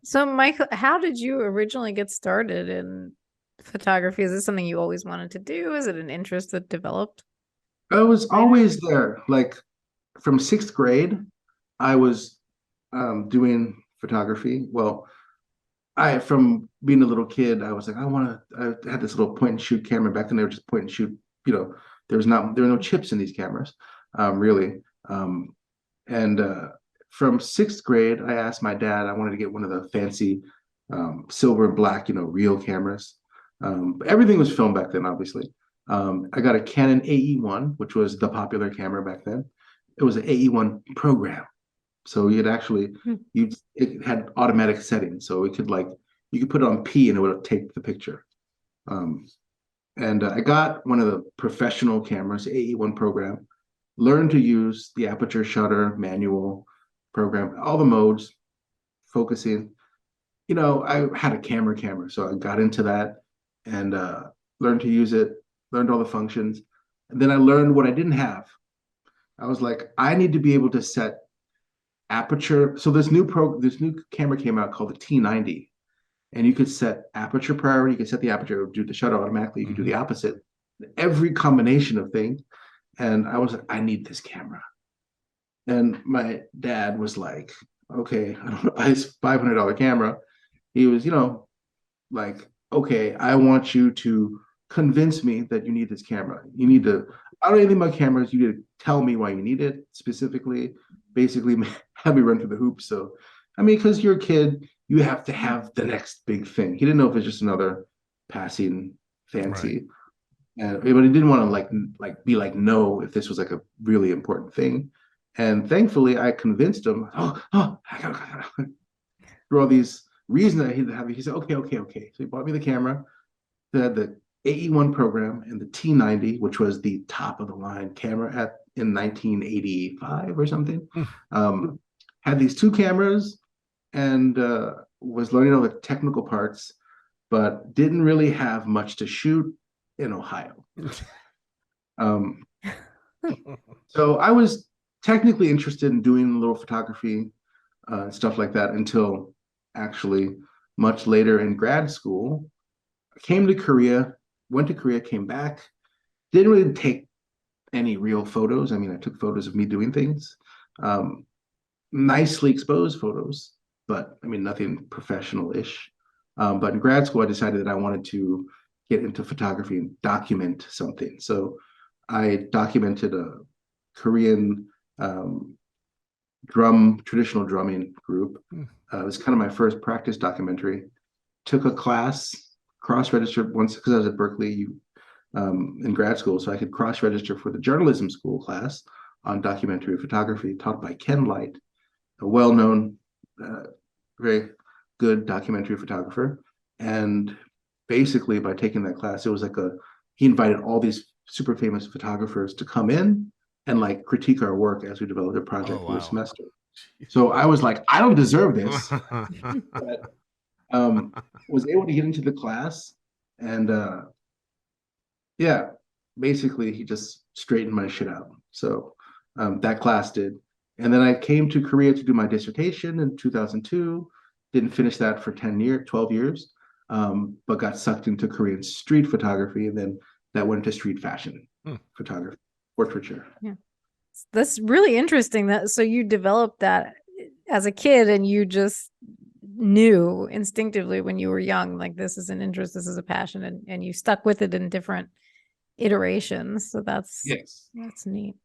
So, Michael, how did you originally get started in photography? Is this something you always wanted to do? Is it an interest that developed I was later? always there. Like from sixth grade, I was doing photography. Well, I from being a little kid, I was like, I had this little point and shoot camera. Back then they were just point and shoot, you know, there were no chips in these cameras, really. Um, and From sixth grade, I asked my dad, I wanted to get one of the fancy silver and black, real cameras. But everything was film back then, obviously. I got a Canon AE1, which was the popular camera back then. It was an AE1 program. So you'd actually Hmm. you it had automatic settings, so it could like you could put it on P and it would take the picture. Um, and I got one of the professional cameras, AE1 program. Learned to use the aperture, shutter, manual program, all the modes, focusing. I had a camera, so I got into that and learned to use it. Learned all the functions, and then I learned what I didn't have. I was like, I need to be able to set aperture. So this new camera came out called the T90, and you could set aperture priority. You could set the aperture, do the shutter automatically. You could do Hmm. the opposite. Every combination of things. And I was like, I need this camera. And my dad was like, okay, I don't know, buy this $500 camera. He was, like, okay, I want you to convince me that you need this camera. You need to, I don't know anything about cameras. You need to tell me why you need it specifically, basically have me run through the hoops. So, I mean, because you're a kid, you have to have the next big thing. He didn't know if it's just another passing Right. fancy. But he didn't want to like be like no if this was like a really important thing. And thankfully, I convinced him. I gotta through all these reasons that he had. He said, okay, okay, okay. So he bought me the camera. They had the AE1 program and the T90, which was the top of the line camera in 1985 or something. Hmm. Had these two cameras and was learning all the technical parts, but didn't really have much to shoot in Ohio. Um, so I was technically interested in doing a little photography stuff like that until actually much later in grad school. I came to Korea, went to Korea, came back, didn't really take any real photos. I mean, I took photos of me doing things, um, nicely exposed photos, but I mean, nothing professional ish. But in grad school, I decided that I wanted to get into photography and document something. So I documented a Korean traditional drumming group. Hmm. It was kind of my first practice documentary. Took a class, cross-registered once because I was at Berkeley in grad school, so I could cross-register for the journalism school class on documentary photography taught by Ken Light, a well-known, uh, very good documentary photographer. And basically, by taking that class, it was like he invited all these super famous photographers to come in and like critique our work as we developed a Oh, project through the wow. semester. So I was like, I don't deserve this, but was able to get into the class, and yeah, basically he just straightened my shit out. So that class did. And then I came to Korea to do my dissertation in 2002. Didn't finish that for 12 years, but got sucked into Korean street photography. And then that went to street fashion Hmm. photography, portraiture. Yeah. That's really interesting that so you developed that as a kid and you just knew instinctively when you were young, like this is an interest, this is a passion, and you stuck with it in different iterations. So that's Yes. that's neat.